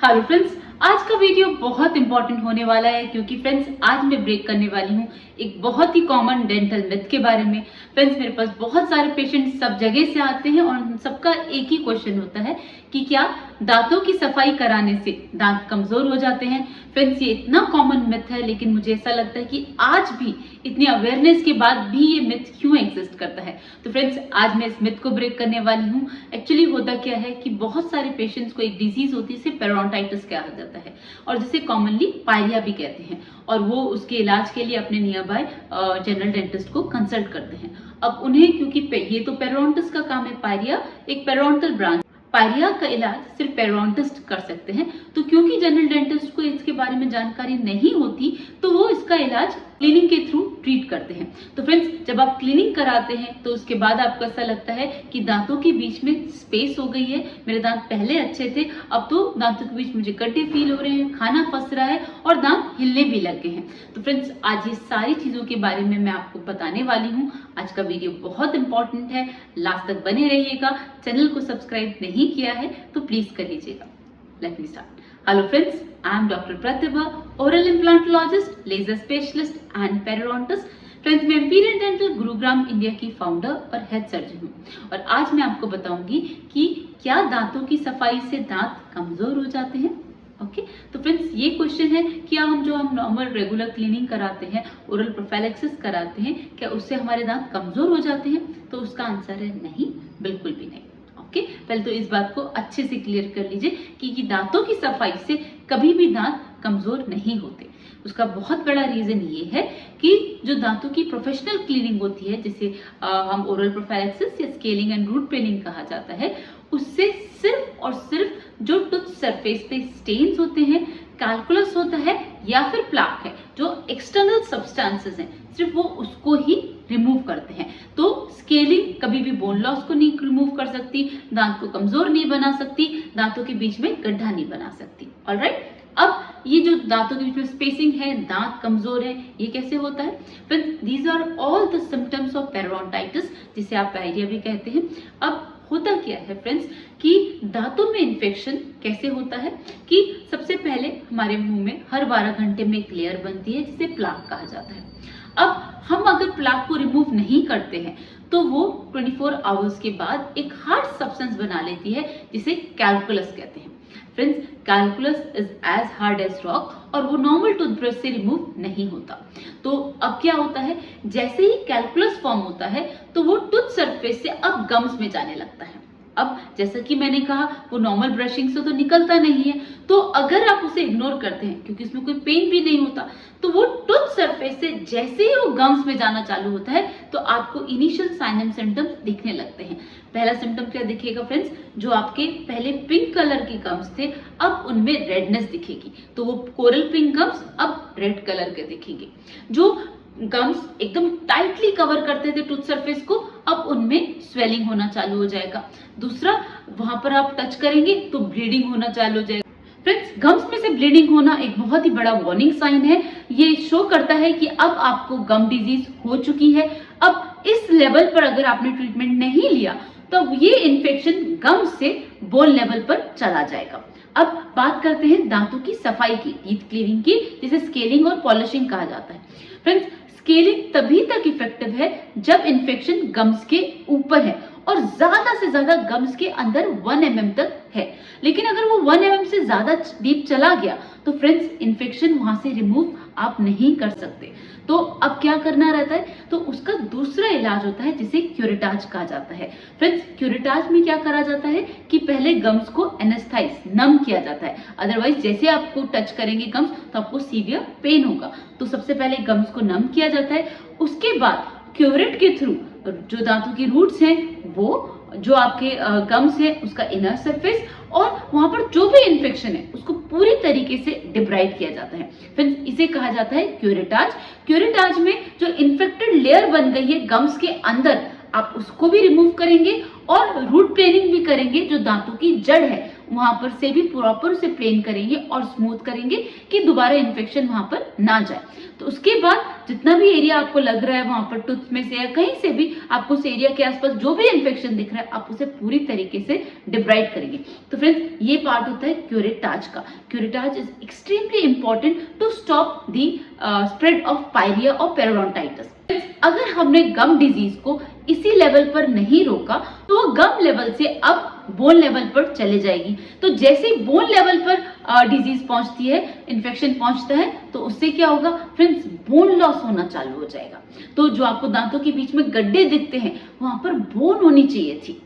Hello friends, आज का video बहुत इंपॉर्टेंट होने वाला है क्योंकि फ्रेंड्स आज मैं ब्रेक करने वाली हूँ एक बहुत ही कॉमन डेंटल मिथ के बारे में। फ्रेंड्स मेरे पास बहुत सारे पेशेंट सब जगह से आते हैं और उन सबका एक ही क्वेश्चन होता है कि क्या दांतों की सफाई कराने से दांत कमजोर हो जाते हैं। फ्रेंड्स ये इतना कॉमन मिथ है, लेकिन मुझे ऐसा लगता है कि आज भी इतनी अवेयरनेस के बाद भी ये मिथ क्यों एग्जिस्ट करता है। तो फ्रेंड्स आज मैं इस मिथ को ब्रेक करने वाली हूँ। एक्चुअली होता क्या है कि बहुत सारे पेशेंट्स को एक डिजीज होती है, जिसे पेरोडोंटाइटिस कहा जाता है और जिसे कॉमनली पायरिया भी कहते हैं, और वो उसके इलाज के लिए अपने नियर बाय जनरल डेंटिस्ट को कंसल्ट करते हैं। अब उन्हें क्योंकि ये तो पेरोडोंटिस्ट का काम है, पायरिया एक पेरोडोंटल ब्रांच, पायरिया का इलाज सिर्फ पेरोडोंटिस्ट कर सकते हैं। तो क्योंकि जनरल डेंटिस्ट को इसके बारे में जानकारी नहीं होती तो वो इसका इलाज क्लीनिंग के थ्रू ट्रीट करते हैं। तो फ्रेंड्स जब आप क्लीनिंग कराते हैं तो उसके बाद आपको ऐसा लगता है कि दांतों के बीच में स्पेस हो गई है, मेरे दांत पहले अच्छे थे, अब तो दांतों के बीच मुझे गड्ढे फील हो रहे हैं, खाना फंस रहा है और दांत हिलने भी लग गए हैं। तो फ्रेंड्स आज ये सारी चीजों के बारे में मैं आपको बताने वाली हूँ। आज का वीडियो बहुत इंपॉर्टेंट है, लास्ट तक बने रहिएगा। चैनल को सब्सक्राइब नहीं किया है तो प्लीज कर लीजिएगा। Let me start. Hello friends, I am Dr. Pratibha, oral implantologist, laser specialist and periodontist. Friends मैं एम्पीरियल डेंटल गुरुग्राम इंडिया की फाउंडर और हेड सर्जन हूँ और आज मैं आपको बताऊंगी कि क्या दांतों की सफाई से दांत कमजोर हो जाते हैं। ओके तो फ्रेंड्स ये क्वेश्चन है कि हम नॉर्मल रेगुलर क्लीनिंग कराते हैं, ओरल प्रोफाइलैक्सिस कराते हैं, क्या उससे हमारे दांत कमजोर हो जाते हैं? तो उसका आंसर है नहीं, बिल्कुल भी नहीं। ओके पहले तो इस बात को अच्छे से क्लियर कर लीजिए कि दांतों की सफाई से कभी भी दांत कमजोर नहीं होते। उसका बहुत बड़ा रीजन ये है कि जो दांतों की प्रोफेशनल क्लीनिंग होती है, जिसे हम ओरल प्रोफाइलैक्सिस या स्केलिंग एंड रूट प्लेनिंग कहा जाता है, उससे सिर्फ और सिर्फ जो टूथ सरफेस पे स्टेन्स होते हैं, कैलकुलस होता है या फिर प्लाक है, जो एक्सटर्नल सब्सटेंसेस हैं, सिर्फ वो उसको ही रिमूव करते हैं। तो स्केलिंग कभी भी बोन लॉस को नहीं रिमूव कर सकती, दांत को कमजोर नहीं बना सकती, दांतों के बीच में गड्ढा नहीं बना सकती। ऑलराइट, अब ये जो दांतों के बीच में स्पेसिंग है, दांत कमजोर है, ये कैसे होता है? Friends these are all the symptoms of periodontitis, जिसे आप पायरिया भी कहते हैं। अब होता क्या है फ्रेंड्स कि दांतों में इन्फेक्शन कैसे होता है कि सबसे पहले हमारे मुंह में हर 12 घंटे में एक लेयर बनती है जिसे प्लाक कहा जाता है। अब हम अगर प्लाक को रिमूव नहीं करते हैं तो वो 24 आवर्स के बाद एक हार्ड सब्सटेंस बना लेती है जिसे कैलकुलस कहते हैं। Friends calculus is as hard as rock और वो नॉर्मल टूथब्रश से रिमूव नहीं होता। तो अब क्या होता है, जैसे ही कैलकुलस फॉर्म होता है तो वो टूथ सरफेस से अब गम्स में जाने लगता है। अब जैसा कि मैंने कहा वो नॉर्मल ब्रशिंग से तो निकलता नहीं है, तो अगर आप उसे इग्नोर करते हैं क्योंकि इसमें कोई पेन भी नहीं होता, तो वो टूथ सरफेस से जैसे ही वो गम्स में जाना चालू होता है तो आपको इनिशियल साइन एंड सिम्टम्स दिखने लगते हैं। पहला सिम्टम क्या दिखेगा फ्रेंड्स, जो आपके पहले पिंक कलर के गम्स थे अब उनमें रेडनेस दिखेगी, तो वो कोरल पिंक गम्स अब रेड कलर के दिखेंगे। जो गम्स एकदम टाइटली कवर करते थे टूथ सरफेस को, अब उनमें स्वेलिंग होना चालू हो जाएगा। दूसरा, वहां पर आप टच करेंगे तो ब्लीडिंग होना चालू हो जाएगा। फ्रेंड्स गम्स में से ब्लीडिंग होना एक बहुत ही बड़ा वार्निंग साइन है, ये शो करता है कि अब आपको गम डिजीज हो चुकी है। अब इस लेवल पर अगर आपने ट्रीटमेंट नहीं लिया तो ये इन्फेक्शन गम से बोन लेवल पर चला जाएगा। अब बात करते हैं दांतों की सफाई की, टीथ क्लीनिंग की, जिसे स्केलिंग और पॉलिशिंग कहा जाता है। फ्रेंड्स स्केलिंग तभी तक इफेक्टिव है जब इन्फेक्शन गम्स के ऊपर है और ज्यादा से ज्यादा गम्स के अंदर 1 mm तक है। लेकिन अगर वो 1 mm से ज्यादा डीप चला गया तो फ्रेंड्स इन्फेक्शन वहां से रिमूव आप नहीं कर सकते। तो अब क्या करना रहता है, तो उसका दूसरा इलाज होता है जिसे क्यूरेटाज कहा जाता है। फ्रेंड्स क्यूरेटाज में क्या करा जाता है कि पहले गम्स को एनेस्थाइज, नम किया जाता है। अदरवाइज जैसे आपको टच करेंगे गम्स तो आपको सीवियर पेन होगा, तो सबसे पहले गम्स को नम किया जाता है। उसके बाद क्यूरेट के थ्रू जो दांतों की रूट्स हैं, वो जो आपके गम्स है उसका इनर सरफेस और वहां पर जो भी इन्फेक्शन है उसको पूरी तरीके से डिब्राइड किया जाता है। फिर इसे कहा जाता है क्यूरेटाज। क्यूरेटाज में जो इन्फेक्टेड लेयर बन गई है गम्स के अंदर, आप उसको भी रिमूव करेंगे और रूट प्लेनिंग भी करेंगे, जो दांतों की जड़ है वहां पर से भी प्रॉपर उसे प्लेन करेंगे और स्मूथ करेंगे कि दोबारा इन्फेक्शन वहां पर ना जाए। तो उसके बाद जितना भी एरिया आपको लग रहा है वहां पर टूथ में से या कहीं से भी आपको उस एरिया के आसपास जो भी इन्फेक्शन दिख रहा है आप उसे पूरी तरीके से डिब्राइड करेंगे। तो फ्रेंड्स ये पार्ट होता है क्यूरेटाज का। Curettage is extremely important to stop the spread of pyorrhoea और पेरोडोंटाइटिस। अगर हमने गम डिजीज को इसी लेवल पर नहीं रोका तो वो गम लेवल से अब बोन लेवल पर चले जाएगी। तो जैसे बोन लेवल पर डिजीज पहुंचती है, इन्फेक्शन पहुंचता है, तो उससे क्या होगा फ्रेंड्स, बोन लॉस होना चालू हो जाएगा। तो जो आपको दांतों के बीच में गड्ढे दिखते हैं वहां पर बोन होनी चाहिए थी,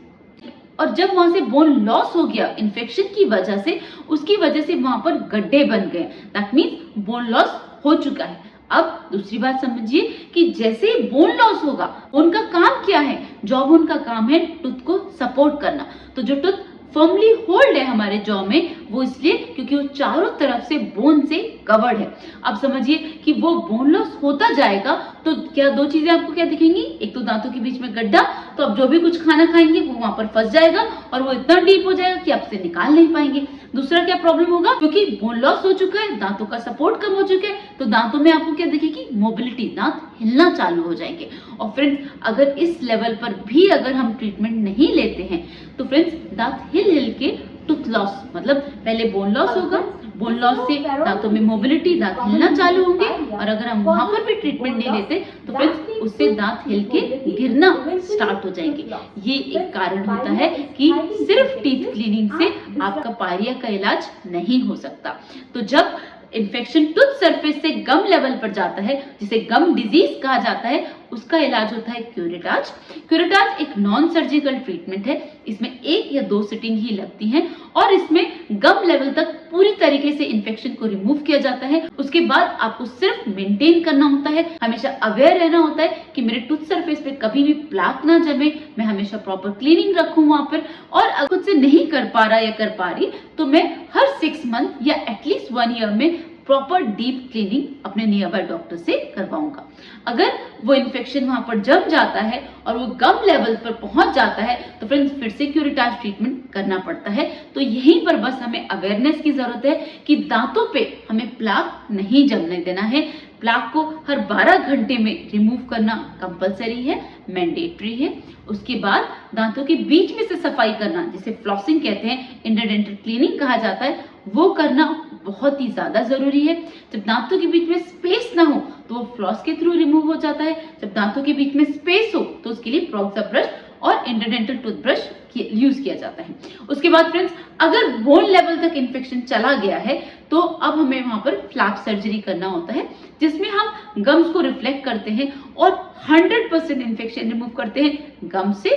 और जब वहां से बोन लॉस हो गया इन्फेक्शन की वजह से, उसकी वजह से वहां पर गड्ढे बन गए। दैट मीन्स बोन लॉस हो चुका है। अब दूसरी बात समझिए कि जैसे ही बोन लॉस होगा, उनका काम क्या है, जॉब उनका काम है टूथ को सपोर्ट करना। तो जो टूथ फर्मली होल्ड है हमारे जॉ में, वो इसलिए क्योंकि वो चारों तरफ से बोन से कवर्ड है। अब समझिए कि वो बोन लॉस होता जाएगा तो क्या दो चीजें आपको क्या दिखेंगी, एक तो दांतों के बीच में गड्ढा, तो अब जो भी कुछ खाना खाएंगे वो वहां पर फंस जाएगा और वो इतना डीप हो जाएगा कि आप उसे निकाल नहीं पाएंगे। दूसरा क्या प्रॉब्लम होगा, क्योंकि बोन लॉस हो चुका है, दांतों का सपोर्ट कम हो चुका है, तो दांतों में आपको क्या दिखेगी, मोबिलिटी, दांत हिलना चालू हो जाएंगे। और फ्रेंड्स अगर इस लेवल पर भी अगर हम ट्रीटमेंट नहीं लेते हैं तो फ्रेंड्स दांत हिल हिल के टूथ लॉस, मतलब पहले बोन लॉस होगा, बोन लॉस से दांतों में मोबिलिटी, दांत हिलना चालू होंगे, और अगर हम वहां पर भी ट्रीटमेंट नहीं लेते तो फ्रेंड्स उससे दांत हिल के गिरना स्टार्ट हो जाएंगे। ये एक कारण होता है कि सिर्फ टीथ क्लीनिंग से आपका पायरिया का इलाज नहीं हो सकता। तो जब इन्फेक्शन टूथ सरफेस से गम लेवल पर जाता है, जिसे गम डिजीज कहा जाता है, उसका इलाज होता है क्यूरेटाज। क्यूरेटाज एक नॉन सर्जिकल ट्रीटमेंट है, इसमें 1 या 2 सिटिंग ही लगती हैं और इसमें गम लेवल तक पूरी तरीके से इन्फेक्शन को रिमूव किया जाता है। उसके बाद आपको सिर्फ मेंटेन करना होता है, हमेशा अवेयर रहना होता है कि मेरे टूथ सरफेस पे कभी भी प्लाक ना जमे, मैं हमेशा प्रॉपर क्लीनिंग रखूं वहां पर, और अगर खुद से नहीं कर पा रहा या कर पा रही तो मैं हर 6 मंथ या एटलीस्ट 1 ईयर में प्रॉपर डीप क्लीनिंग अपने नियर बाय डॉक्टर से करवाऊंगा। अगर वो इन्फेक्शन वहां पर जम जाता है और वो गम लेवल पर पहुंच जाता है तो फ्रेंड्स फिर से क्यूरेटाज ट्रीटमेंट करना पड़ता है। तो यहीं पर बस हमें अवेयरनेस की जरूरत है कि दांतों पे हमें प्लाक नहीं जमने देना है। प्लाक को हर 12 घंटे में रिमूव करना कंपलसरी है, मैंडेटरी है। उसके बाद दांतों के बीच में से सफाई करना, जिसे फ्लॉसिंग कहते हैं, इंटरडेंटल क्लीनिंग कहा जाता है, वो करना बहुत ही ज्यादा जरूरी है। जब दांतों के बीच में स्पेस ना हो तो वो फ्लॉस के थ्रू रिमूव हो जाता है। जब दांतों के बीच में स्पेस हो तो उसके लिए प्रोक्सा ब्रश और इंटरडेंटल टूथब्रश यूज किया जाता है। उसके बाद फ्रेंड्स अगर बोन लेवल तक इन्फेक्शन चला गया है तो अब हमें वहां पर फ्लैप सर्जरी करना होता है, जिसमें हम गम्स को रिफ्लेक्ट करते हैं और 100% इन्फेक्शन रिमूव करते हैं गम से,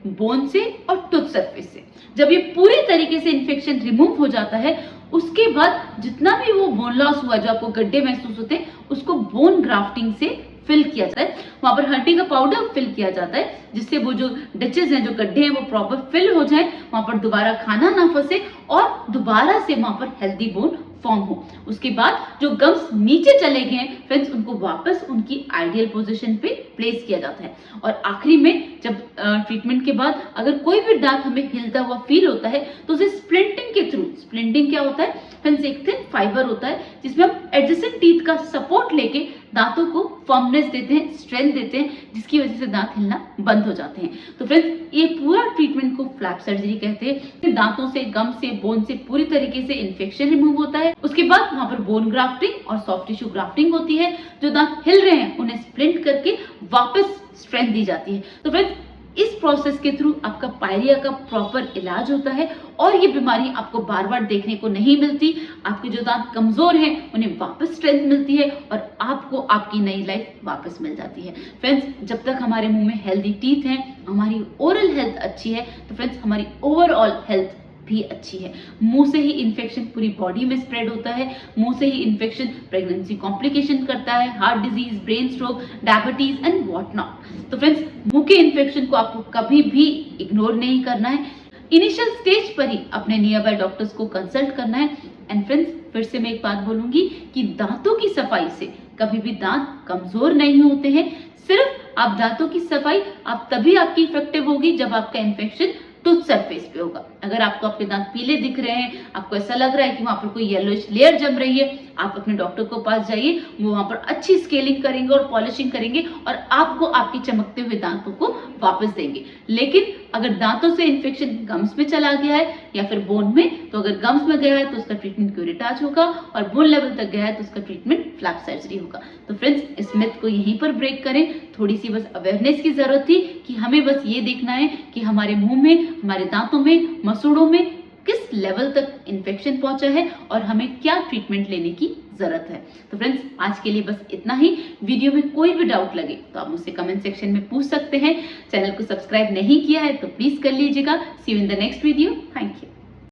बोन से और टूथ सरफेस से। जब ये पूरी तरीके से इन्फेक्शन रिमूव हो जाता है उसके बाद जितना भी वो बोन लॉस हुआ, जो आपको गड्ढे महसूस होते हैं, उसको बोन ग्राफ्टिंग से फिल किया जाता है। वहां पर हड्डी का पाउडर फिल किया जाता है जिससे वो जो डिचेस हैं, जो गड्ढे हैं, वो प्रॉपर फिल हो जाए, वहां पर दोबारा खाना ना फंसे और दोबारा से वहां पर हेल्दी बोन फॉर्म हो। उसके बाद जो गम्स नीचे चले गए हैं फ्रेंड्स, उनको वापस उनकी आइडियल पोजीशन पे प्लेस किया जाता है। और आखिरी में जब ट्रीटमेंट के बाद अगर कोई भी दांत हमें हिलता हुआ फील होता है तो उसे स्प्लिंटिंग के थ्रू, स्प्लिंटिंग क्या होता है फ्रेंड्स, एक थिन फाइबर होता है जिसमें हम एडजेसेंट टीथ का सपोर्ट लेके दांतों को फर्मनेस देते हैं, स्ट्रेंथ देते हैं, जिसकी वजह से दांत हिलना बंद हो जाते हैं। तो फ्रेंड्स ये पूरा ट्रीटमेंट को फ्लैप सर्जरी कहते हैं। दांतों से, गम से, बोन से पूरी तरीके से इन्फेक्शन रिमूव होता है। उसके बाद वहां पर बोन ग्राफ्टिंग और सॉफ्ट टिश्यू ग्राफ्टिंग होती है। जो दांत हिल रहे हैं उन्हें स्प्लिंट करके वापस स्ट्रेंथ दी जाती है। तो फ्रेंड्स इस प्रोसेस के थ्रू आपका पायरिया का प्रॉपर इलाज होता है और ये बीमारी आपको बार बार देखने को नहीं मिलती। आपके जो दांत कमजोर हैं उन्हें वापस स्ट्रेंथ मिलती है और आपको आपकी नई लाइफ वापस मिल जाती है। फ्रेंड्स जब तक हमारे मुंह में हेल्दी टीथ हैं, हमारी ओरल हेल्थ अच्छी है, तो फ्रेंड्स हमारी ओवरऑल हेल्थ भी अच्छी है। मुंह से ही इन्फेक्शन पूरी बॉडी में स्प्रेड होता है। मुंह से ही इन्फेक्शन प्रेगनेंसी कॉम्प्लिकेशन करता है, heart disease, brain stroke, diabetes and what not. तो फ्रेंड्स मुंह के इन्फेक्शन को आपको कभी भी इग्नोर नहीं करना है। इनिशियल स्टेज पर ही अपने नियर बाय डॉक्टर्स को कंसल्ट करना है। एंड फ्रेंड्स फिर से मैं एक बात बोलूंगी कि दांतों की सफाई से कभी भी दांत कमजोर नहीं होते हैं। सिर्फ आप दांतों की सफाई आप तभी आपकी इफेक्टिव होगी जब आपका इन्फेक्शन टूथ सरफेस पे होगा। अगर आपको आपके दांत पीले दिख रहे हैं, आपको ऐसा लग रहा है कि वहां पर कोई येलोइश लेयर जम रही है, आप अपने डॉक्टर को पास जाइए, वो वहां पर अच्छी स्केलिंग करेंगे और पॉलिशिंग करेंगे और आपको आपके चमकते हुए दांतों को वापस देंगे। लेकिन अगर दांतों से इन्फेक्शन गम्स में चला गया है या फिर बोन में, तो अगर गम्स में गया है तो उसका ट्रीटमेंट क्यूरेटाज होगा और बोन लेवल तक गया है तो उसका ट्रीटमेंट फ्लैप सर्जरी होगा। तो फ्रेंड्स, इस मिथ को यहीं पर ब्रेक करें। थोड़ी सी बस अवेयरनेस की जरूरत थी कि हमें बस ये देखना है कि हमारे मुंह में, हमारे दांतों में, मसूड़ों में किस लेवल तक इन्फेक्शन पहुंचा है और हमें क्या ट्रीटमेंट लेने की जरूरत है। तो फ्रेंड्स, आज के लिए बस इतना ही। वीडियो में कोई भी डाउट लगे तो आप मुझसे कमेंट सेक्शन में पूछ सकते हैं। चैनल को सब्सक्राइब नहीं किया है तो प्लीज कर लीजिएगा। See you in the next video. Thank you.